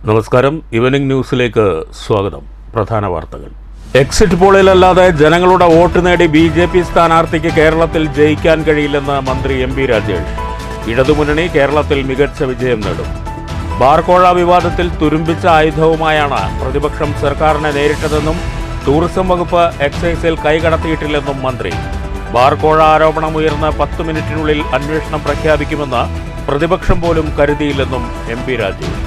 നമസ്കാരം. ഈവനിംഗ് ന്യൂസിലേക്ക് സ്വാഗതം. പ്രധാന വാർത്തകൾ. എക്സിറ്റ് പോളിലല്ലാതെ ജനങ്ങളുടെ വോട്ട് നേടി ബി.ജെ.പി. സ്ഥാനാർത്ഥിക്ക് കേരളത്തിൽ ജയിക്കാൻ കഴിയില്ലെന്ന് മന്ത്രി എം.പി. രാജേഷ്. ഇടതുമുന്നണി കേരളത്തിൽ മികച്ച വിജയം നേടും. ബാർക്കോഴ വിവാദത്തിൽ തുരുമ്പിച്ച ആയുധവുമായാണ് പ്രതിപക്ഷം സർക്കാരിനെ നേരിട്ടതെന്നും ടൂറിസം വകുപ്പ് എക്സൈസിൽ കൈകടത്തിയിട്ടില്ലെന്നും മന്ത്രി. ബാർക്കോഴ ആരോപണം ഉയർന്ന് 10 മിനിറ്റിനുള്ളിൽ അന്വേഷണം പ്രഖ്യാപിക്കുമെന്ന് പ്രതിപക്ഷം പോലും കരുതിയില്ലെന്നും എം.പി. രാജേഷ്.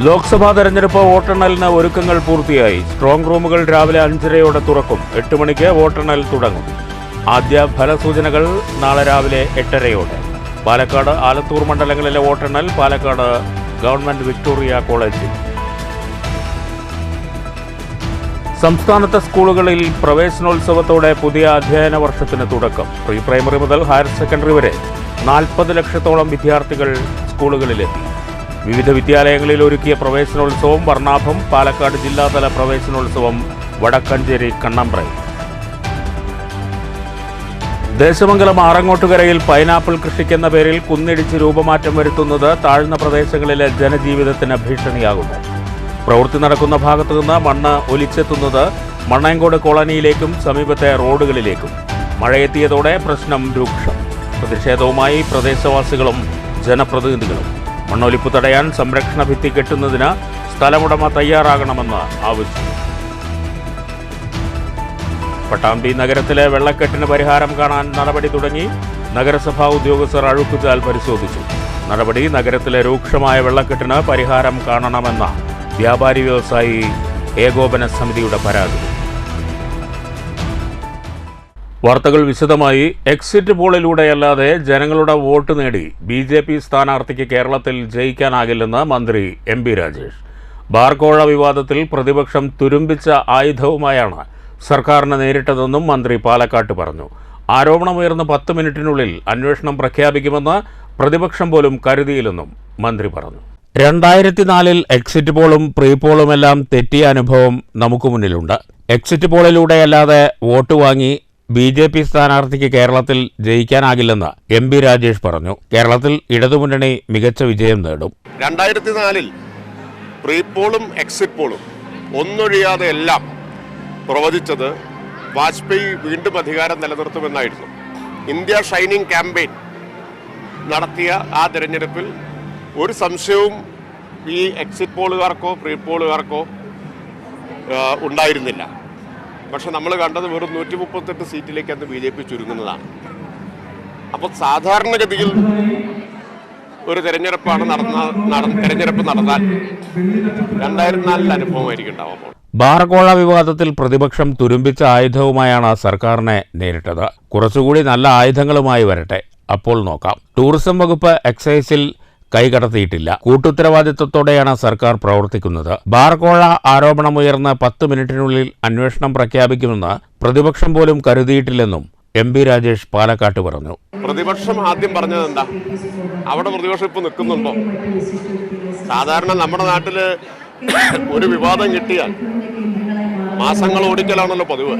ലോക്സഭാ തെരഞ്ഞെടുപ്പ് വോട്ടെണ്ണലിന് ഒരുക്കങ്ങൾ പൂർത്തിയായി. സ്ട്രോങ് റൂമുകൾ രാവിലെ 5:30 തുറക്കും. 8 മണിക്ക് വോട്ടെണ്ണൽ തുടങ്ങും. ആദ്യ ഫലസൂചനകൾ നാളെ രാവിലെ 8:30. പാലക്കാട്, ആലത്തൂർ മണ്ഡലങ്ങളിലെ വോട്ടെണ്ണൽ പാലക്കാട് ഗവൺമെന്റ് വിക്ടോറിയ കോളേജിൽ. സംസ്ഥാനത്തെ സ്കൂളുകളിൽ പ്രവേശനോത്സവത്തോടെ പുതിയ അധ്യയന വർഷത്തിന് തുടക്കം. പ്രീ പ്രൈമറി മുതൽ ഹയർ സെക്കൻഡറി വരെ 40 ലക്ഷത്തോളം വിദ്യാർത്ഥികൾ സ്കൂളുകളിലെത്തി. വിവിധ വിദ്യാലയങ്ങളിൽ ഒരുക്കിയ പ്രവേശനോത്സവം വർണ്ണാഭം. പാലക്കാട് ജില്ലാതല പ്രവേശനോത്സവം വടക്കഞ്ചേരി കണ്ണമ്പ്രയിൽ. ദേശമംഗലം ആറങ്ങോട്ടുകരയിൽ പൈനാപ്പിൾ കൃഷിക്കെന്ന പേരിൽ കുന്നിടിച്ച് രൂപമാറ്റം വരുത്തുന്നത് താഴ്ന്ന പ്രദേശങ്ങളിലെ ജനജീവിതത്തിന് ഭീഷണിയാകുന്നു. പ്രവൃത്തി നടക്കുന്ന ഭാഗത്തുനിന്ന് മണ്ണ് ഒലിച്ചെത്തുന്നത് മണ്ണയങ്കോട് കോളനിയിലേക്കും സമീപത്തെ റോഡുകളിലേക്കും. മഴയെത്തിയതോടെ പ്രശ്നം രൂക്ഷം. പ്രതിഷേധവുമായി പ്രദേശവാസികളും ജനപ്രതിനിധികളും. മണ്ണൊലിപ്പ് തടയാൻ സംരക്ഷണ ഭിത്തി കെട്ടുന്നതിന് സ്ഥലമുടമ തയ്യാറാകണമെന്ന് ആവശ്യം. പട്ടാമ്പി നഗരത്തിലെ വെള്ളക്കെട്ടിന് പരിഹാരം കാണാൻ നടപടി തുടങ്ങി. നഗരസഭാ ഉദ്യോഗസ്ഥർ അഴുക്കുചാൽ പരിശോധിച്ചു. നടപടി നഗരത്തിലെ രൂക്ഷമായ വെള്ളക്കെട്ടിന് പരിഹാരം കാണണമെന്ന വ്യാപാരി വ്യവസായി ഏകോപന സമിതിയുടെ പരാതി. വാർത്തകൾ വിശദമായി. എക്സിറ്റ് പോളിലൂടെയല്ലാതെ ജനങ്ങളുടെ വോട്ട് നേടി ബി.ജെ.പി. സ്ഥാനാർത്ഥിക്ക് കേരളത്തിൽ ജയിക്കാനാകില്ലെന്ന് മന്ത്രി എം.പി. രാജേഷ്. ബാർക്കോഴ വിവാദത്തിൽ പ്രതിപക്ഷം തുരുമ്പിച്ച ആയുധവുമായാണ് സർക്കാരിനെ നേരിട്ടതെന്നും മന്ത്രി പാലക്കാട്ട് പറഞ്ഞു. ആരോപണമുയർന്ന് 10 മിനിറ്റിനുള്ളിൽ അന്വേഷണം പ്രഖ്യാപിക്കുമെന്ന് പ്രതിപക്ഷം പോലും കരുതിയില്ലെന്നും മന്ത്രി പറഞ്ഞു. 2004 എക്സിറ്റ് പോളും പ്രീ പോളുമെല്ലാം തെറ്റിയ അനുഭവം നമുക്ക് മുന്നിലുണ്ട്. എക്സിറ്റ് പോളിലൂടെയല്ലാതെ വോട്ട് വാങ്ങി ബി.ജെ.പി. സ്ഥാനാർത്ഥിക്ക് കേരളത്തിൽ ജയിക്കാനാകില്ലെന്ന് എം.പി. രാജേഷ് പറഞ്ഞു. കേരളത്തിൽ ഇടതുമുന്നണി മികച്ച വിജയം നേടും. 2004 പ്രീ പോളും എക്സിറ്റ് പോളും ഒന്നൊഴിയാതെ എല്ലാം പ്രവചിച്ചത് വാജ്പേയി വീണ്ടും അധികാരം നിലനിർത്തുമെന്നായിരുന്നു. ഇന്ത്യ ഷൈനിങ് ക്യാമ്പയിൻ നടത്തിയ ആ തെരഞ്ഞെടുപ്പിൽ ഒരു സംശയവും ഈ എക്സിറ്റ് പോളുകാർക്കോ പ്രീ പോളുകാർക്കോ ഉണ്ടായിരുന്നില്ല. പക്ഷെ നമ്മൾ കണ്ടത് വെറും 138 സീറ്റിലേക്ക് അന്ന് ബി.ജെ.പി. ചുരുങ്ങുന്നതാണ്. അപ്പോൾ സാധാരണഗതിയിൽ ഒരു തെരഞ്ഞെടുപ്പ് നടന്നാൽ 2004 അനുഭവമായിരിക്കും ഉണ്ടാവുമ്പോൾ. ബാർക്കോഴ വിവാദത്തിൽ പ്രതിപക്ഷം തുരുമ്പിച്ച ആയുധവുമായാണ് സർക്കാരിനെ നേരിട്ടത്. കുറച്ചുകൂടി നല്ല ആയുധങ്ങളുമായി വരട്ടെ, അപ്പോൾ നോക്കാം. ടൂറിസം വകുപ്പ് എക്സൈസിൽ കൈകടത്തിയിട്ടില്ല. കൂട്ടുത്തരവാദിത്വത്തോടെയാണ് സർക്കാർ പ്രവർത്തിക്കുന്നത്. ബാർക്കോഴ ആരോപണമുയർന്ന് 10 മിനിറ്റിനുള്ളിൽ അന്വേഷണം പ്രഖ്യാപിക്കുമെന്ന് പ്രതിപക്ഷം പോലും കരുതിയിട്ടില്ലെന്നും എം.പി. രാജേഷ് പാലക്കാട്ട് പറഞ്ഞു. പ്രതിപക്ഷം ആദ്യം പറഞ്ഞത് എന്താ? അവിടെ പ്രതിപക്ഷം ഇപ്പൊ നിൽക്കുന്നുണ്ടോ? സാധാരണ നമ്മുടെ നാട്ടില് ഒരു വിവാദം കിട്ടിയാൽ മാസങ്ങൾ ഓടിക്കലാണല്ലോ പതിവ്.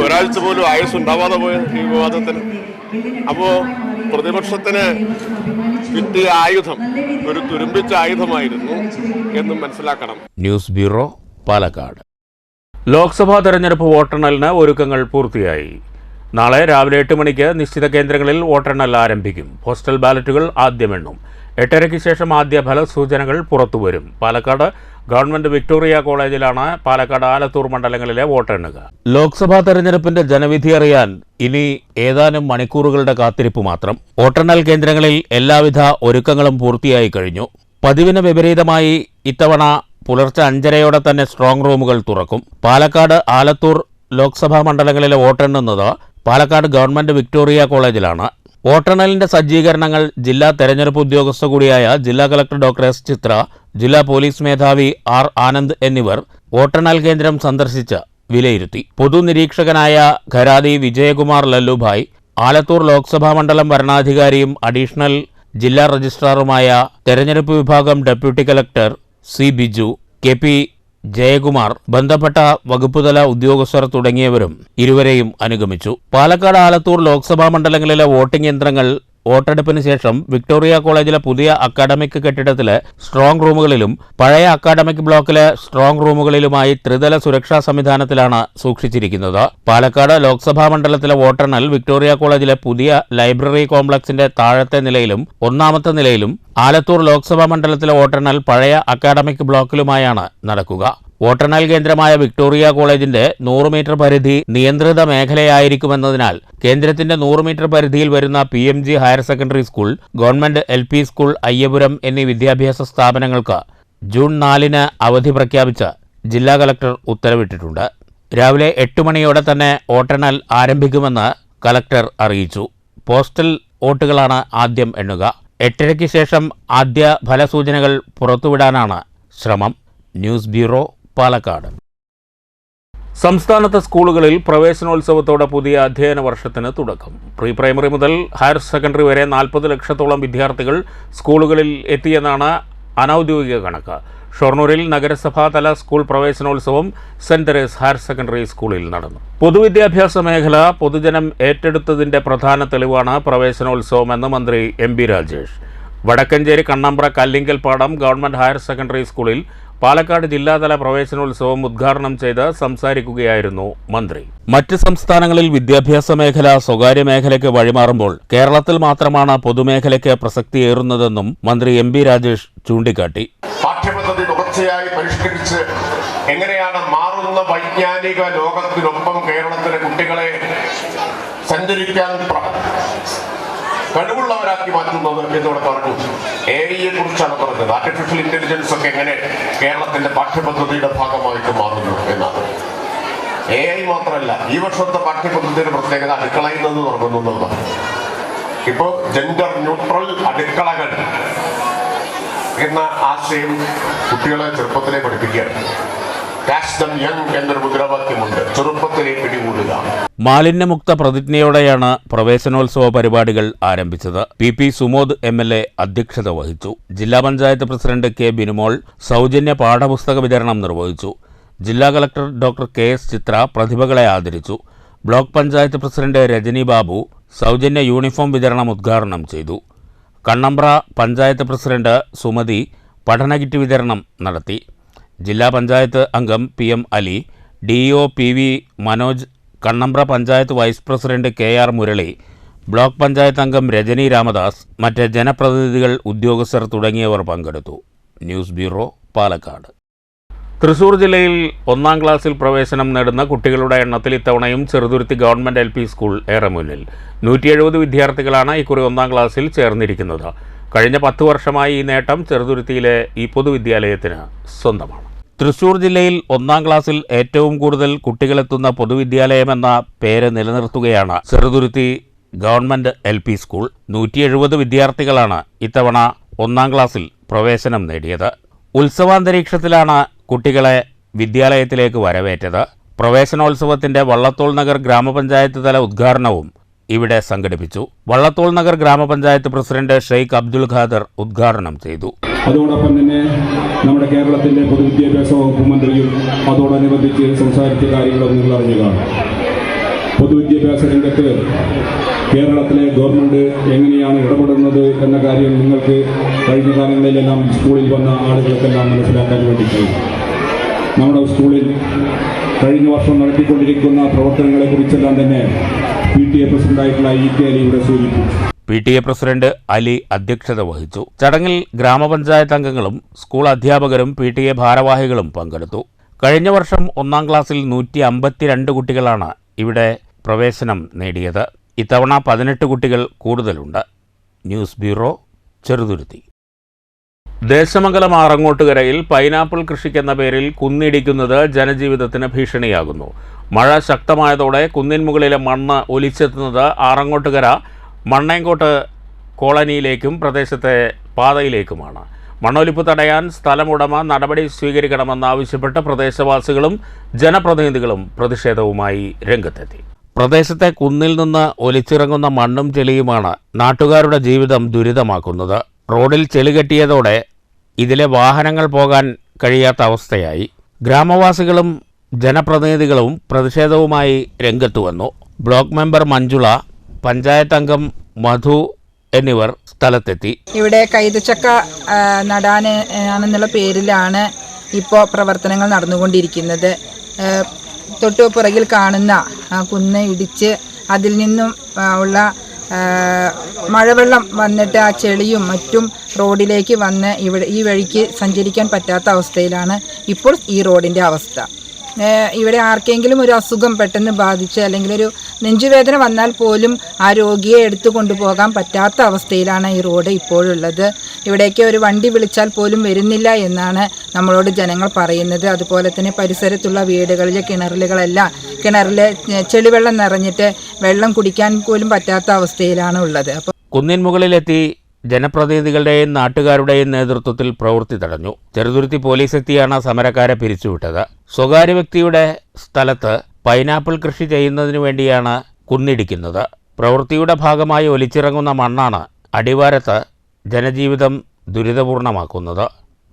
ഒരാഴ്ച പോലും ആയുസ് ഉണ്ടാവാതെ പോയ ഈ വിവാദത്തിന്. അപ്പോ പ്രതിപക്ഷത്തിന് കിട്ടിയ ആയുധം ഒരു തുരുമ്പിച്ച ആയുധമായിരുന്നു എന്നും മനസ്സിലാക്കണം. News bureau, Palakkad. ലോക്സഭാ തെരഞ്ഞെടുപ്പ് വോട്ടെണ്ണലിന് ഒരുക്കങ്ങൾ പൂർത്തിയായി. നാളെ രാവിലെ 8 മണിക്ക് നിശ്ചിത കേന്ദ്രങ്ങളിൽ വോട്ടെണ്ണൽ ആരംഭിക്കും. പോസ്റ്റൽ ബാലറ്റുകൾ ആദ്യം എണ്ണും. 8:30 ശേഷം ആദ്യ ഫലസൂചനകൾ പുറത്തുവരും. പാലക്കാട് ഗവൺമെന്റ് വിക്ടോറിയ കോളേജിലാണ് പാലക്കാട്, ആലത്തൂർ മണ്ഡലങ്ങളിലെ വോട്ടെണ്ണുക. ലോക്സഭാ തെരഞ്ഞെടുപ്പിന്റെ ജനവിധി അറിയാൻ ഇനി ഏതാനും മണിക്കൂറുകളുടെ കാത്തിരിപ്പ് മാത്രം. വോട്ടെണ്ണൽ കേന്ദ്രങ്ങളിൽ എല്ലാവിധ ഒരുക്കങ്ങളും പൂർത്തിയായി കഴിഞ്ഞു. പതിവിന് വിപരീതമായി ഇത്തവണ പുലർച്ചെ 5:30 തന്നെ സ്ട്രോങ് റൂമുകൾ തുറക്കും. പാലക്കാട്, ആലത്തൂർ ലോക്സഭാ മണ്ഡലങ്ങളിലെ വോട്ടെണ്ണുന്നത് പാലക്കാട് ഗവൺമെന്റ് വിക്ടോറിയ കോളേജിലാണ്. വോട്ടെണ്ണലിന്റെ സജ്ജീകരണങ്ങൾ ജില്ലാ തെരഞ്ഞെടുപ്പ് ഉദ്യോഗസ്ഥ കൂടിയായ ജില്ലാ കളക്ടർ ഡോക്ടർ എസ്. ചിത്ര, ജില്ലാ പോലീസ് മേധാവി ആർ. ആനന്ദ് എന്നിവർ വോട്ടെണ്ണൽ കേന്ദ്രം സന്ദർശിച്ച് വിലയിരുത്തി. പൊതുനിരീക്ഷകനായ ഖരാദി വിജയകുമാർ ലല്ലുഭായ്, ആലത്തൂർ ലോക്സഭാ മണ്ഡലം വരണാധികാരിയും അഡീഷണൽ ജില്ലാ രജിസ്ട്രാറുമായ തെരഞ്ഞെടുപ്പ് വിഭാഗം deputy collector C. Biju, K. P. Jayakumar, ബന്ധപ്പെട്ട വകുപ്പുതല ഉദ്യോഗസ്ഥർ തുടങ്ങിയവരും ഇരുവരെയും അനുഗമിച്ചു. പാലക്കാട്, ആലത്തൂർ ലോക്സഭാ മണ്ഡലങ്ങളിലെ വോട്ടിംഗ് യന്ത്രങ്ങൾ വോട്ടെടുപ്പിന് ശേഷം വിക്ടോറിയ കോളേജിലെ പുതിയ അക്കാഡമിക് കെട്ടിടത്തിലെ സ്ട്രോങ് റൂമുകളിലും പഴയ അക്കാഡമിക് ബ്ലോക്കിലെ സ്ട്രോങ് റൂമുകളിലുമായി ത്രിതല സുരക്ഷാ സംവിധാനത്തിലാണ് സൂക്ഷിച്ചിരിക്കുന്നത്. പാലക്കാട് ലോക്സഭാ മണ്ഡലത്തിലെ വോട്ടെണ്ണൽ വിക്ടോറിയ കോളേജിലെ പുതിയ ലൈബ്രറി കോംപ്ലക്സിന്റെ താഴത്തെ നിലയിലും ഒന്നാമത്തെ നിലയിലും, ആലത്തൂർ ലോക്സഭാ മണ്ഡലത്തിലെ വോട്ടെണ്ണൽ പഴയ അക്കാഡമിക് ബ്ലോക്കിലുമായാണ് നടക്കുക. വോട്ടെണ്ണൽ കേന്ദ്രമായ വിക്ടോറിയ കോളേജിന്റെ 100 മീറ്റർ പരിധി നിയന്ത്രിത മേഖലയായിരിക്കുമെന്നതിനാൽ കേന്ദ്രത്തിന്റെ 100 മീറ്റർ പരിധിയിൽ വരുന്ന PMG higher secondary school, government LP school Ayyapuram എന്നീ വിദ്യാഭ്യാസ സ്ഥാപനങ്ങൾക്ക് ജൂൺ 4-ന് അവധി പ്രഖ്യാപിച്ച് ജില്ലാ കളക്ടർ ഉത്തരവിട്ടിട്ടുണ്ട്. രാവിലെ 8 മണിയോടെ തന്നെ വോട്ടെണ്ണൽ ആരംഭിക്കുമെന്ന് കളക്ടർ അറിയിച്ചു. പോസ്റ്റൽ വോട്ടുകളാണ് ആദ്യം എണ്ണുക. 8:30-ക്ക് ശേഷം ആദ്യ ഫലസൂചനകൾ പുറത്തുവിടാനാണ് ശ്രമം. News bureau, Palakkad. സംസ്ഥാനത്തെ സ്കൂളുകളിൽ പ്രവേശനോത്സവത്തോടെ പുതിയ അധ്യയന വർഷത്തിന് തുടക്കം. പ്രീ പ്രൈമറി മുതൽ ഹയർ സെക്കൻഡറി വരെ 40 ലക്ഷത്തോളം വിദ്യാർത്ഥികൾ സ്കൂളുകളിൽ എത്തിയെന്നാണ് അനൌദ്യോഗിക കണക്ക്. ഷൊർണൂരിൽ നഗരസഭാതല സ്കൂൾ പ്രവേശനോത്സവം സെന്റ് തെരേസ് ഹയർ സെക്കൻഡറി സ്കൂളിൽ നടന്നു. പൊതുവിദ്യാഭ്യാസ മേഖല പൊതുജനം ഏറ്റെടുത്തതിന്റെ പ്രധാന തെളിവാണ് പ്രവേശനോത്സവമെന്ന് മന്ത്രി MB Rajesh. Vadakkanchery Kannambra Kallinkalpadam government higher secondary സ്കൂളിൽ പാലക്കാട് ജില്ലാതല പ്രവേശനോത്സവം ഉദ്ഘാടനം ചെയ്ത് സംസാരിക്കുകയായിരുന്നു മന്ത്രി. മറ്റ് സംസ്ഥാനങ്ങളിൽ വിദ്യാഭ്യാസ മേഖല സ്വകാര്യ മേഖലയ്ക്ക് വഴിമാറുമ്പോൾ കേരളത്തിൽ മാത്രമാണ് പൊതുമേഖലയ്ക്ക് പ്രസക്തിയേറുന്നതെന്നും മന്ത്രി MB രാജേഷ് ചൂണ്ടിക്കാട്ടി. പാഠ്യപദ്ധതി തുടർച്ചയായി പരിഷ്കരിച്ച് എങ്ങനെയാണ് മാറുന്ന വൈജ്ഞാനിക ലോകത്തിനൊപ്പം കേരളത്തിലെ കുട്ടികളെ സഞ്ചരിക്കാൻ കഴിവുള്ളവരാക്കി മാറ്റുന്നത് എന്നിവിടെ പറഞ്ഞു. AI കുറിച്ചാണ് പറഞ്ഞത്. ആർട്ടിഫിഷ്യൽ ഇന്റലിജൻസ് ഒക്കെ എങ്ങനെ കേരളത്തിന്റെ പാഠ്യപദ്ധതിയുടെ ഭാഗമായിട്ട് മാറുന്നു എന്നാണ്. AI മാത്രമല്ല, ഈ വർഷത്തെ പാഠ്യപദ്ധതിയുടെ പ്രത്യേകത അടുക്കളയിൽ നിന്ന് തുടങ്ങുന്നതാണ്. ഇപ്പോൾ ജെൻഡർ ന്യൂട്രൽ അടുക്കളകൾ എന്ന ആശയം കുട്ടികളെ ചെറുപ്പത്തിലെ പഠിപ്പിക്കുകയാണ്. എന്നൊരു മുദ്രാവാക്യമുണ്ട്, ചെറുപ്പത്തിലെ പിടികൂടുക. മാലിന്യമുക്ത പ്രതിജ്ഞയോടെയാണ് പ്രവേശനോത്സവ പരിപാടികൾ ആരംഭിച്ചത്. PP സുമോദ് MLA അധ്യക്ഷത വഹിച്ചു. ജില്ലാ പഞ്ചായത്ത് പ്രസിഡന്റ് K ബിനുമോൾ സൗജന്യ പാഠപുസ്തക വിതരണം നിർവഹിച്ചു. ജില്ലാ കളക്ടർ ഡോക്ടർ KS ചിത്ര പ്രതിഭകളെ ആദരിച്ചു. ബ്ലോക്ക് പഞ്ചായത്ത് പ്രസിഡന്റ് രജനി ബാബു സൗജന്യ യൂണിഫോം വിതരണം ഉദ്ഘാടനം ചെയ്തു. കണ്ണമ്പ്ര പഞ്ചായത്ത് പ്രസിഡന്റ് സുമതി പഠനകിറ്റ് വിതരണം നടത്തി. ജില്ലാ പഞ്ചായത്ത് അംഗം PM Ali, DO PV Manoj, Kannambra panchayat vice president KR Murali, block panchayat അംഗം രജനി രാമദാസ്, മറ്റ് ജനപ്രതിനിധികൾ, ഉദ്യോഗസ്ഥർ തുടങ്ങിയവർ പങ്കെടുത്തു. News bureau, Palakkad. തൃശൂർ ജില്ലയിൽ 1-ാം ക്ലാസ്സിൽ പ്രവേശനം നേടുന്ന കുട്ടികളുടെ എണ്ണത്തിൽ ഇത്തവണയും ചെറുതുരുത്തി ഗവൺമെന്റ് LP സ്കൂൾ ഏറെ മുന്നിൽ. 170 വിദ്യാർത്ഥികളാണ് ഇക്കുറി 1-ാം ക്ലാസ്സിൽ ചേർന്നിരിക്കുന്നത്. കഴിഞ്ഞ 10 വർഷമായി ഈ നേട്ടം ചെറുതുരുത്തിയിലെ ഈ പൊതുവിദ്യാലയത്തിന് സ്വന്തമാണ്. തൃശൂർ ജില്ലയിൽ 1-ാം ക്ലാസ്സിൽ ഏറ്റവും കൂടുതൽ കുട്ടികളെത്തുന്ന പൊതുവിദ്യാലയമെന്ന പേര് നിലനിർത്തുകയാണ് ചെറുതുരുത്തി ഗവൺമെന്റ് LP സ്കൂൾ. 170 വിദ്യാർത്ഥികളാണ് ഇത്തവണ 1-ാം ക്ലാസ്സിൽ പ്രവേശനം നേടിയത്. ഉത്സവാന്തരീക്ഷത്തിലാണ് കുട്ടികളെ വിദ്യാലയത്തിലേക്ക് വരവേറ്റത്. പ്രവേശനോത്സവത്തിന്റെ വള്ളത്തോൾ നഗർ ഗ്രാമപഞ്ചായത്ത് തല ഉദ്ഘാടനവും ഇവിടെ സംഘടിപ്പിച്ചു. വള്ളത്തോൾ നഗർ ഗ്രാമപഞ്ചായത്ത് പ്രസിഡന്റ് ഷെയ്ഖ് അബ്ദുൽ ഖാദർ ഉദ്ഘാടനം ചെയ്തു. അതോടൊപ്പം തന്നെ നമ്മുടെ കേരളത്തിന്റെ പൊതുവിദ്യാഭ്യാസ വകുപ്പ് മന്ത്രിയും അതോടനുബന്ധിച്ച് സംസാരിച്ച കാര്യങ്ങളും നിങ്ങൾ അറിഞ്ഞതാണ്. പൊതുവിദ്യാഭ്യാസ രംഗത്ത് കേരളത്തിലെ ഗവൺമെന്റ് എങ്ങനെയാണ് ഇടപെടുന്നത് എന്ന കാര്യം നിങ്ങൾക്ക് കഴിഞ്ഞ കാലങ്ങളിലെല്ലാം സ്കൂളിൽ വന്ന ആളുകൾക്കെല്ലാം മനസ്സിലാക്കാൻ വേണ്ടി കഴിയും. നമ്മുടെ സ്കൂളിൽ കഴിഞ്ഞ വർഷം നടത്തിക്കൊണ്ടിരിക്കുന്ന പ്രവർത്തനങ്ങളെക്കുറിച്ചെല്ലാം തന്നെ PTA പ്രസിഡന്റായിട്ടുള്ള EK അലി ഇവിടെ സൂചിപ്പിച്ചു. PTA പ്രസിഡന്റ് അലി അധ്യക്ഷത വഹിച്ചു. ചടങ്ങിൽ ഗ്രാമപഞ്ചായത്ത് അംഗങ്ങളും സ്കൂൾ അധ്യാപകരും PTA ഭാരവാഹികളും പങ്കെടുത്തു. കഴിഞ്ഞ വർഷം 1-ാം ക്ലാസ്സിൽ 152 കുട്ടികളാണ് ഇവിടെ പ്രവേശനം നേടിയത്. ഇത്തവണ 18 കുട്ടികൾ കൂടുതലുണ്ട്. News bureau, Cheruthuruthy. ദേശമംഗലം ആറങ്ങോട്ടുകരയിൽ പൈനാപ്പിൾ കൃഷിക്കെന്ന പേരിൽ കുന്നിടിക്കുന്നത് ജനജീവിതത്തിന് ഭീഷണിയാകുന്നു. മഴ ശക്തമായതോടെ കുന്നിൻ മുകളിലെ മണ്ണ് ഒലിച്ചെത്തുന്നത് ആറങ്ങോട്ടുകര മണ്ണേങ്കോട്ട് കോളനിയിലേക്കും പ്രദേശത്തെ പാതയിലേക്കുമാണ്. മണ്ണൊലിപ്പ് തടയാൻ സ്ഥലമുടമ നടപടി സ്വീകരിക്കണമെന്നാവശ്യപ്പെട്ട് പ്രദേശവാസികളും ജനപ്രതിനിധികളും പ്രതിഷേധവുമായി രംഗത്തെത്തി. പ്രദേശത്തെ കുന്നിൽ നിന്ന് ഒലിച്ചിറങ്ങുന്ന മണ്ണും ചെളിയുമാണ് നാട്ടുകാരുടെ ജീവിതം ദുരിതമാക്കുന്നത്. റോഡിൽ ചെളി കെട്ടിയതോടെ ഇതിലെ വാഹനങ്ങൾ പോകാൻ കഴിയാത്ത അവസ്ഥയായി. ഗ്രാമവാസികളും ജനപ്രതിനിധികളും പ്രതിഷേധവുമായി രംഗത്തു വന്നു. ബ്ലോക്ക് മെമ്പർ മഞ്ജുള, പഞ്ചായത്ത് അംഗം മധു, എന്നിവർ സ്ഥലത്തെത്തി. ഇവിടെ കൈതച്ചക്ക നടാനാണെന്നുള്ള പേരിലാണ് ഇപ്പോൾ പ്രവർത്തനങ്ങൾ നടന്നുകൊണ്ടിരിക്കുന്നത്. തൊട്ടു പുറകിൽ കാണുന്ന കുന്ന് ഇടിച്ച് അതിൽ നിന്നും ഉള്ള മഴവെള്ളം വന്നിട്ട് ആ ചെളിയും മറ്റും റോഡിലേക്ക് വന്ന് ഈ വഴിക്ക് സഞ്ചരിക്കാൻ പറ്റാത്ത അവസ്ഥയിലാണ് ഇപ്പോൾ ഈ റോഡിൻ്റെ അവസ്ഥ. ഇവിടെ ആർക്കെങ്കിലും ഒരു അസുഖം പെട്ടെന്ന് ബാധിച്ച് അല്ലെങ്കിൽ ഒരു നെഞ്ചുവേദന വന്നാൽ പോലും ആ രോഗിയെ എടുത്തു കൊണ്ടുപോകാൻ പറ്റാത്ത അവസ്ഥയിലാണ് ഈ റോഡ് ഇപ്പോഴുള്ളത്. ഇവിടേക്ക് ഒരു വണ്ടി വിളിച്ചാൽ പോലും വരുന്നില്ല എന്നാണ് നമ്മളോട് ജനങ്ങൾ പറയുന്നത്. അതുപോലെ തന്നെ പരിസരത്തുള്ള വീടുകളിലെ കിണറിലെ ചെളിവെള്ളം നിറഞ്ഞിട്ട് വെള്ളം കുടിക്കാൻ പോലും പറ്റാത്ത അവസ്ഥയിലാണ് ഉള്ളത്. അപ്പോൾ കുന്നിൻ മുകളിലെത്തി ജനപ്രതിനിധികളുടെയും നാട്ടുകാരുടെയും നേതൃത്വത്തിൽ പ്രവൃത്തി തടഞ്ഞു. ചെറുതുരുത്തി പോലീസ് എത്തിയാണ് സമരക്കാരെ പിരിച്ചുവിട്ടത്. സ്വകാര്യ വ്യക്തിയുടെ സ്ഥലത്ത് പൈനാപ്പിൾ കൃഷി ചെയ്യുന്നതിനു വേണ്ടിയാണ് കുന്നിടിക്കുന്നത്. പ്രവൃത്തിയുടെ ഭാഗമായി ഒലിച്ചിറങ്ങുന്ന മണ്ണാണ് അടിവാരത്ത് ജനജീവിതം ദുരിതപൂർണമാക്കുന്നത്.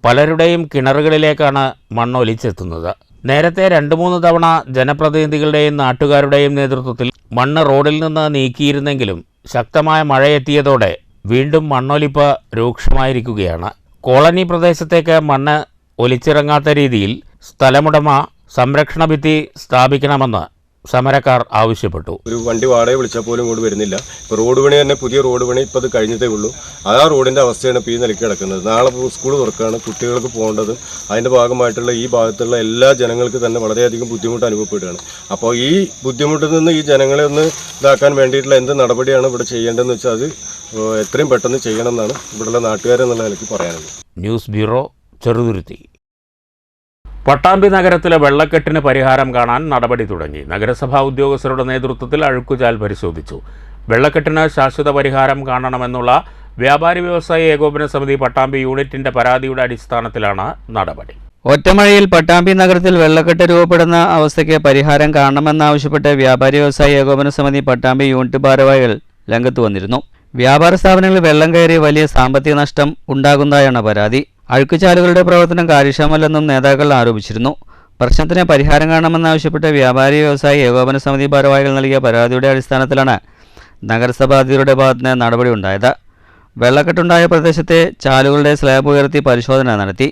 പലരുടെയും കിണറുകളിലേക്കാണ് മണ്ണ് ഒലിച്ചെത്തുന്നത്. നേരത്തെ 2-3 തവണ ജനപ്രതിനിധികളുടെയും നാട്ടുകാരുടെയും നേതൃത്വത്തിൽ മണ്ണ് റോഡിൽ നിന്ന് നീക്കിയിരുന്നെങ്കിലും ശക്തമായ മഴയെത്തിയതോടെ വീണ്ടും മണ്ണൊലിപ്പ് രൂക്ഷമായിരിക്കുകയാണ്. കോളനി പ്രദേശത്തേക്ക് മണ്ണ് ഒലിച്ചിറങ്ങാത്ത രീതിയിൽ സ്ഥലമുടമ സംരക്ഷണ ഭിത്തി സ്ഥാപിക്കണമെന്ന് സമരക്കാർ ആവശ്യപ്പെട്ടു. ഒരു വണ്ടി വാടക വിളിച്ചാൽ പോലും ഇങ്ങോട്ട് വരുന്നില്ല. ഇപ്പോൾ റോഡ് പണി തന്നെ, പുതിയ റോഡ് പണി ഇപ്പോൾ അത് കഴിഞ്ഞതേ ഉള്ളൂ. ആ റോഡിൻ്റെ അവസ്ഥയാണ് ഇപ്പോൾ ഈ നിലയ്ക്ക് കിടക്കുന്നത്. നാളെ സ്കൂൾ തുറക്കുകയാണ്, കുട്ടികൾക്ക് പോകേണ്ടത്. അതിൻ്റെ ഭാഗമായിട്ടുള്ള ഈ ഭാഗത്തുള്ള എല്ലാ ജനങ്ങൾക്ക് തന്നെ വളരെയധികം ബുദ്ധിമുട്ട് അനുഭവപ്പെടുകയാണ്. അപ്പോൾ ഈ ബുദ്ധിമുട്ടിൽ നിന്ന് ഈ ജനങ്ങളെ ഒന്ന് ഇതാക്കാൻ വേണ്ടിയിട്ടുള്ള എന്ത് നടപടിയാണ് ഇവിടെ ചെയ്യേണ്ടതെന്ന് വെച്ചാൽ അത് എത്രയും പെട്ടെന്ന് ചെയ്യണമെന്നാണ് ഇവിടെയുള്ള നാട്ടുകാരെന്നുള്ള നിലയ്ക്ക് പറയാനുള്ളത്. News bureau, Cheruthuruthy. പട്ടാമ്പി നഗരത്തിലെ വെള്ളക്കെട്ടിന് പരിഹാരം കാണാൻ നടപടി തുടങ്ങി. നഗരസഭാ ഉദ്യോഗസ്ഥരുടെ നേതൃത്വത്തിൽ അഴുക്കുചാൽ പരിശോധിച്ചു. വെള്ളക്കെട്ടിന് ശാശ്വത പരിഹാരം കാണണമെന്നുള്ള വ്യാപാരി വ്യവസായി ഏകോപന സമിതി പട്ടാമ്പി യൂണിറ്റിന്റെ പരാതിയുടെ അടിസ്ഥാനത്തിലാണ് നടപടി. ഒറ്റമഴയിൽ പട്ടാമ്പി നഗരത്തിൽ വെള്ളക്കെട്ട് രൂപപ്പെടുന്ന അവസ്ഥയ്ക്ക് പരിഹാരം കാണണമെന്നാവശ്യപ്പെട്ട് വ്യാപാരി വ്യവസായി ഏകോപന സമിതി പട്ടാമ്പി യൂണിറ്റ് ഭാരവാഹികൾ രംഗത്ത് വന്നിരുന്നു. വ്യാപാര സ്ഥാപനങ്ങളിൽ വെള്ളം കയറി വലിയ സാമ്പത്തിക നഷ്ടം ഉണ്ടാകുന്നതായാണ് പരാതി. അഴുക്കുചാലുകളുടെ പ്രവർത്തനം കാര്യക്ഷമമല്ലെന്നും നേതാക്കൾ ആരോപിച്ചിരുന്നു. പ്രശ്നത്തിന് പരിഹാരം കാണണമെന്നാവശ്യപ്പെട്ട് വ്യാപാരി വ്യവസായി ഏകോപന സമിതി ഭാരവാഹികൾ നൽകിയ പരാതിയുടെ അടിസ്ഥാനത്തിലാണ് നഗരസഭാ അധികൃതരുടെ ഭാഗത്തുനിന്ന് നടപടി ഉണ്ടായത്. വെള്ളക്കെട്ടുണ്ടായ പ്രദേശത്തെ ചാലുകളുടെ സ്ലാബ് ഉയർത്തി പരിശോധന നടത്തി.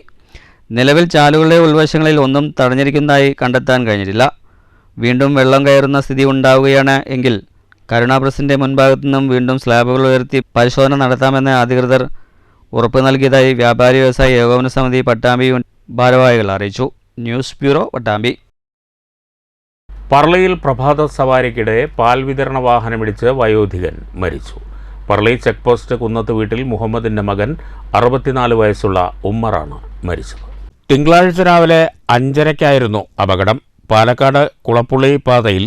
നിലവിൽ ചാലുകളുടെ ഉൾവശങ്ങളിൽ ഒന്നും തടഞ്ഞിരിക്കുന്നതായി കണ്ടെത്താൻ കഴിഞ്ഞിട്ടില്ല. വീണ്ടും വെള്ളം കയറുന്ന സ്ഥിതി ഉണ്ടാവുകയാണ് എങ്കിൽ കരുണാപ്രസിൻ്റെ മുൻഭാഗത്തു നിന്നും വീണ്ടും സ്ലാബുകൾ ഉയർത്തി പരിശോധന നടത്താമെന്ന് അധികൃതർ ഉറപ്പ് നൽകിയതായി വ്യാപാരി വ്യവസായി ഏകോപന സമിതി പട്ടാമ്പി ഭാരവാഹികൾ അറിയിച്ചു. News bureau, Pattambi. പറളിയിൽ പ്രഭാത സവാരിക്കിടെ പാൽ വിതരണ വാഹനമിടിച്ച് വയോധികൻ മരിച്ചു. പറളി ചെക്ക് പോസ്റ്റ് കുന്നത്ത് വീട്ടിൽ മുഹമ്മദിൻ്റെ മകൻ 64 വയസ്സുള്ള ഉമ്മറാണ് മരിച്ചത്. തിങ്കളാഴ്ച രാവിലെ 5:30-ക്കായിരുന്നു അപകടം. പാലക്കാട് കുളപ്പുള്ളി പാതയിൽ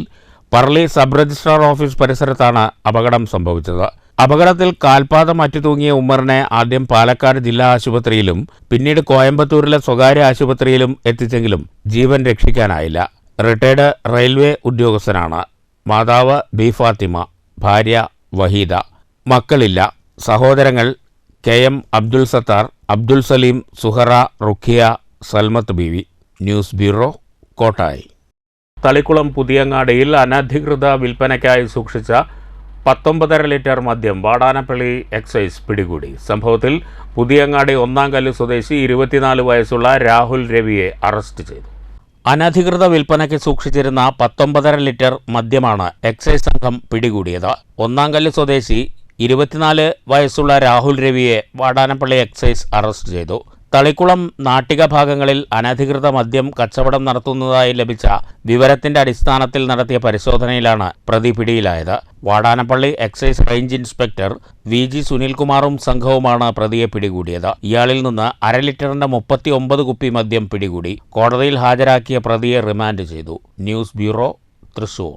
പറളി സബ് രജിസ്ട്രാർ ഓഫീസ് പരിസരത്താണ് അപകടം സംഭവിച്ചത്. അപകടത്തിൽ കാൽപാദം അറ്റുതൂങ്ങിയ ഉമ്മറിനെ ആദ്യം പാലക്കാട് ജില്ലാ ആശുപത്രിയിലും പിന്നീട് കോയമ്പത്തൂരിലെ സ്വകാര്യ ആശുപത്രിയിലും എത്തിച്ചെങ്കിലും ജീവൻ രക്ഷിക്കാനായില്ല. റിട്ടയർഡ് റെയിൽവേ ഉദ്യോഗസ്ഥനാണ്. മാതാവ് ബി ഫാത്തിമ, ഭാര്യ വഹീദ. മക്കളില്ല. സഹോദരങ്ങൾ KM Abdul Sathar, Abdul Saleem, Suhara, Ruqiya, Salmath Beevi. News bureau, Kottayi. Thalikulam പുതിയങ്ങാടിയിൽ അനധികൃത വിൽപ്പനയ്ക്കായി സൂക്ഷിച്ച 19.5 ലിറ്റർ മദ്യം വാടാനപ്പള്ളി എക്സൈസ് പിടികൂടി. സംഭവത്തിൽ പുതിയങ്ങാടി ഒന്നാംകല്ല് സ്വദേശി 24 വയസ്സുള്ള രാഹുൽ രവിയെ അറസ്റ്റ് ചെയ്തു. അനധികൃത വിൽപ്പനയ്ക്ക് സൂക്ഷിച്ചിരുന്ന 19.5 ലിറ്റർ മദ്യമാണ് എക്സൈസ് സംഘം പിടികൂടിയത്. ഒന്നാംകല്ല് സ്വദേശി 24 വയസ്സുള്ള രാഹുൽ രവിയെ വാടാനപ്പള്ളി എക്സൈസ് അറസ്റ്റ് ചെയ്തു. തളിക്കുളം നാട്ടിക ഭാഗങ്ങളിൽ അനധികൃത മദ്യം കച്ചവടം നടത്തുന്നതായി ലഭിച്ച വിവരത്തിന്റെ അടിസ്ഥാനത്തിൽ നടത്തിയ പരിശോധനയിലാണ് പ്രതി പിടിയിലായത്. Vadanappally excise range inspector VG സുനിൽകുമാറും സംഘവുമാണ് പ്രതിയെ പിടികൂടിയത്. ഇയാളിൽ നിന്ന് 1/2 ലിറ്ററിന്റെ 39 കുപ്പി മദ്യം പിടികൂടി. കോടതിയിൽ ഹാജരാക്കിയ പ്രതിയെ റിമാൻഡ് ചെയ്തു. News bureau, Thrissur.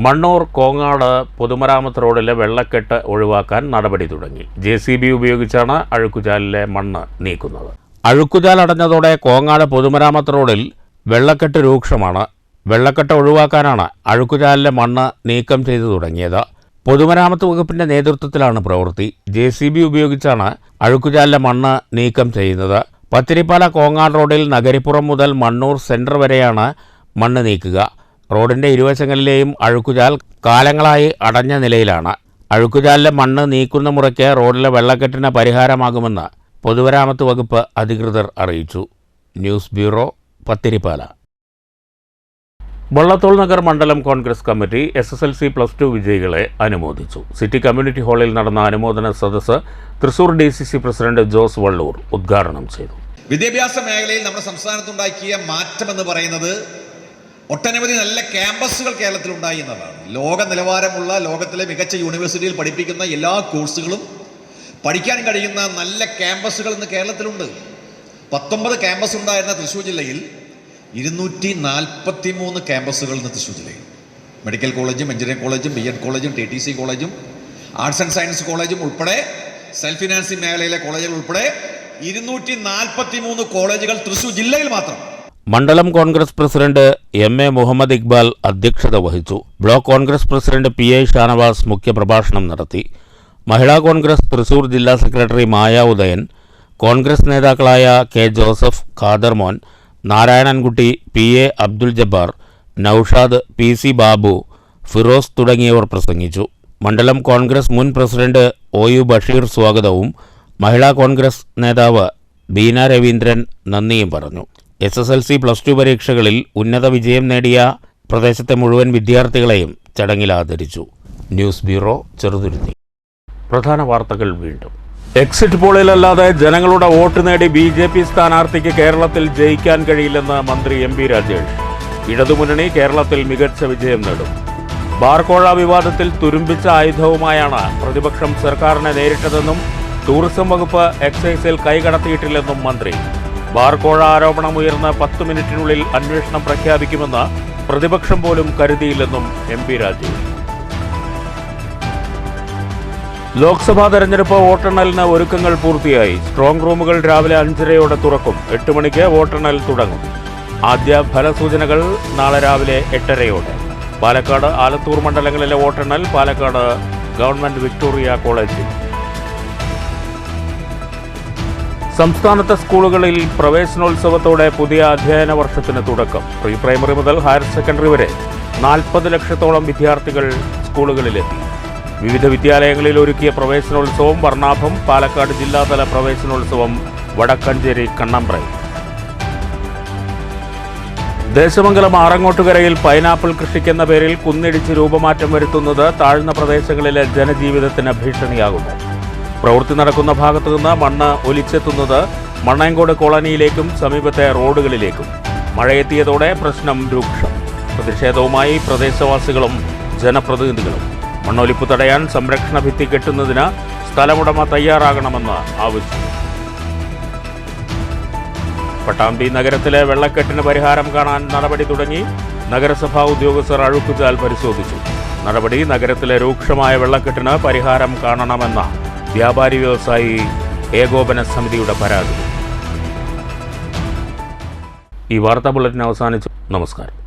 മണ്ണൂർ കോങ്ങാട് പൊതുമരാമത്ത് റോഡിലെ വെള്ളക്കെട്ട് ഒഴിവാക്കാൻ നടപടി തുടങ്ങി. JCB ഉപയോഗിച്ചാണ് അഴുക്കുചാലിലെ മണ്ണ് നീക്കുന്നത്. അഴുക്കുചാൽ അടഞ്ഞതോടെ കോങ്ങാട് പൊതുമരാമത്ത് റോഡിൽ വെള്ളക്കെട്ട് രൂക്ഷമാണ്. വെള്ളക്കെട്ട് ഒഴിവാക്കാനാണ് അഴുക്കുചാലിലെ മണ്ണ് നീക്കം ചെയ്തു തുടങ്ങിയത്. പൊതുമരാമത്ത് വകുപ്പിന്റെ നേതൃത്വത്തിലാണ് പ്രവൃത്തി. JCB ഉപയോഗിച്ചാണ് അഴുക്കുചാലിലെ മണ്ണ് നീക്കം ചെയ്യുന്നത്. പത്തിരിപ്പാല കോങ്ങാട് റോഡിൽ നഗരിപ്പുറം മുതൽ മണ്ണൂർ സെൻറ്റർ വരെയാണ് മണ്ണ് നീക്കുക. റോഡിന്റെ ഇരുവശങ്ങളിലെയും അഴുക്കുചാൽ കാലങ്ങളായി അടഞ്ഞ നിലയിലാണ്. അഴുക്കുചാലിലെ മണ്ണ് നീക്കുന്ന മുറയ്ക്ക് റോഡിലെ വെള്ളക്കെട്ടിന് പരിഹാരമാകുമെന്ന് പൊതുമരാമത്ത് വകുപ്പ് അധികൃതർ അറിയിച്ചു. News bureau, Pathirippala. വള്ളത്തോൾ നഗർ മണ്ഡലം കോൺഗ്രസ് കമ്മിറ്റി SSLC+2 വിജയികളെ അനുമോദിച്ചു. സിറ്റി കമ്മ്യൂണിറ്റി ഹാളിൽ നടന്ന അനുമോദന സദസ്സ് തൃശൂർ DCC പ്രസിഡന്റ് ജോസ് വള്ളൂർ ഉദ്ഘാടനം ചെയ്തു. വിദ്യാഭ്യാസ മേഖലയിൽ നമ്മുടെ സംസ്ഥാനത്തുണ്ടാക്കിയ മാറ്റമെന്ന് പറയുന്നത് ഒട്ടനവധി നല്ല ക്യാമ്പസുകൾ കേരളത്തിലുണ്ടായി എന്നതാണ്. ലോക നിലവാരമുള്ള ലോകത്തിലെ മികച്ച യൂണിവേഴ്സിറ്റിയിൽ പഠിപ്പിക്കുന്ന എല്ലാ കോഴ്സുകളും പഠിക്കാൻ കഴിയുന്ന നല്ല ക്യാമ്പസുകൾ ഇന്ന് കേരളത്തിലുണ്ട്. 19 ക്യാമ്പസ് ഉണ്ടായിരുന്ന തൃശ്ശൂർ ജില്ലയിൽ 243 ക്യാമ്പസുകൾ ഇന്ന് തൃശ്ശൂർ ജില്ലയിൽ. മെഡിക്കൽ കോളേജും എഞ്ചിനീയറിംഗ് കോളേജും BEd കോളേജും TTC കോളേജും ആർട്സ് ആൻഡ് സയൻസ് കോളേജും ഉൾപ്പെടെ സെൽഫ് ഫിനാൻസിംഗ് മേഖലയിലെ കോളേജുകൾ ഉൾപ്പെടെ 243 കോളേജുകൾ തൃശ്ശൂർ ജില്ലയിൽ മാത്രം. മണ്ഡലം കോൺഗ്രസ് പ്രസിഡന്റ് MA മുഹമ്മദ് ഇക്ബാൽ അധ്യക്ഷത വഹിച്ചു. Block Congress president PI Shanavas മുഖ്യപ്രഭാഷണം നടത്തി. മഹിളാ കോൺഗ്രസ് തൃശൂർ ജില്ലാ സെക്രട്ടറി മായ ഉദയൻ, കോൺഗ്രസ് നേതാക്കളായ K ജോസഫ്, ഖാദർ മോൻ, നാരായണൻകുട്ടി, PA അബ്ദുൽ ജബ്ബാർ, നൌഷാദ്, PC ബാബു, ഫിറോസ് തുടങ്ങിയവർ പ്രസംഗിച്ചു. മണ്ഡലം കോൺഗ്രസ് മുൻ പ്രസിഡന്റ് OU ബഷീർ സ്വാഗതവും മഹിളാ കോൺഗ്രസ് നേതാവ് ബീന രവീന്ദ്രൻ നന്ദിയും പറഞ്ഞു. SSLC+2 പരീക്ഷകളിൽ ഉന്നത വിജയം നേടിയ പ്രദേശത്തെ മുഴുവൻ വിദ്യാർത്ഥികളെയും ചടങ്ങിൽ ആദരിച്ചു. News bureau, Cheruthuruthy. പ്രധാന വാർത്തകൾ വീണ്ടും. എക്സിറ്റ് പോളിലല്ലാതെ ജനങ്ങളുടെ വോട്ട് നേടി BJP സ്ഥാനാർത്ഥിക്ക് കേരളത്തിൽ ജയിക്കാൻ കഴിയില്ലെന്ന് മന്ത്രി MP രാജേഷ്. ഇടതുമുന്നണി കേരളത്തിൽ മികച്ച വിജയം നേടും. ബാർക്കോഴ വിവാദത്തിൽ തുരുമ്പിച്ച ആയുധവുമായാണ് പ്രതിപക്ഷം സർക്കാരിനെ നേരിട്ടതെന്നും ടൂറിസം വകുപ്പ് എക്സൈസിൽ കൈകടത്തിയിട്ടില്ലെന്നും മന്ത്രി. ബാർക്കോഴ ആരോപണം ഉയർന്ന 10 മിനിറ്റിനുള്ളിൽ അന്വേഷണം പ്രഖ്യാപിക്കുമെന്ന് പ്രതിപക്ഷം പോലും കരുതിയില്ലെന്നും MP രാജേഷ്. ലോക്സഭാ തെരഞ്ഞെടുപ്പ് വോട്ടെണ്ണലിന് ഒരുക്കങ്ങൾ പൂർത്തിയായി. സ്ട്രോങ് റൂമുകൾ രാവിലെ 5:30 തുറക്കും. 8 മണിക്ക് വോട്ടെണ്ണൽ തുടങ്ങും. ആദ്യ ഫലസൂചനകൾ നാളെ രാവിലെ 8:30. പാലക്കാട്, ആലത്തൂർ മണ്ഡലങ്ങളിലെ വോട്ടെണ്ണൽ പാലക്കാട് ഗവൺമെന്റ് വിക്ടോറിയ കോളേജിൽ. സംസ്ഥാനത്തെ സ്കൂളുകളിൽ പ്രവേശനോത്സവത്തോടെ പുതിയ അധ്യയന വർഷത്തിന് തുടക്കം. പ്രീ പ്രൈമറി മുതൽ ഹയർ സെക്കൻഡറി വരെ 40 ലക്ഷത്തോളം വിദ്യാർത്ഥികൾ സ്കൂളുകളിലെത്തി. വിവിധ വിദ്യാലയങ്ങളിൽ ഒരുക്കിയ പ്രവേശനോത്സവം വർണ്ണാഭം. പാലക്കാട് ജില്ലാതല പ്രവേശനോത്സവം വടക്കഞ്ചേരി കണ്ണമ്പ്രയിൽ. ദേശമംഗലം ആറങ്ങോട്ടുകരയിൽ പൈനാപ്പിൾ കൃഷിക്കെന്ന പേരിൽ കുന്നിടിച്ച് രൂപമാറ്റം വരുത്തുന്നത് താഴ്ന്ന പ്രദേശങ്ങളിലെ ജനജീവിതത്തിന് ഭീഷണിയാകുന്നു. പ്രവൃത്തി നടക്കുന്ന ഭാഗത്തു നിന്ന് മണ്ണ് ഒലിച്ചെത്തുന്നത് മണ്ണയങ്കോട് കോളനിയിലേക്കും സമീപത്തെ റോഡുകളിലേക്കും. മഴയെത്തിയതോടെ പ്രശ്നം രൂക്ഷം. പ്രതിഷേധവുമായി പ്രദേശവാസികളും ജനപ്രതിനിധികളും. മണ്ണൊലിപ്പ് തടയാൻ സംരക്ഷണ ഭിത്തി കെട്ടുന്നതിന് സ്ഥലമുടമ തയ്യാറാകണമെന്ന് ആവശ്യം. പട്ടാമ്പി നഗരത്തിലെ വെള്ളക്കെട്ടിന് പരിഹാരം കാണാൻ നടപടി തുടങ്ങി. നഗരസഭാ ഉദ്യോഗസ്ഥർ അഴുക്കുചാൽ പരിശോധിച്ചു. നടപടി നഗരത്തിലെ രൂക്ഷമായ വെള്ളക്കെട്ടിന് പരിഹാരം കാണണമെന്ന വ്യാപാരി വ്യവസായി ഏകോപന സമിതിയുടെ പരാതി. ഈ വാർത്താ ബുള്ളറ്റിൻ അവസാനിച്ചു. നമസ്കാരം.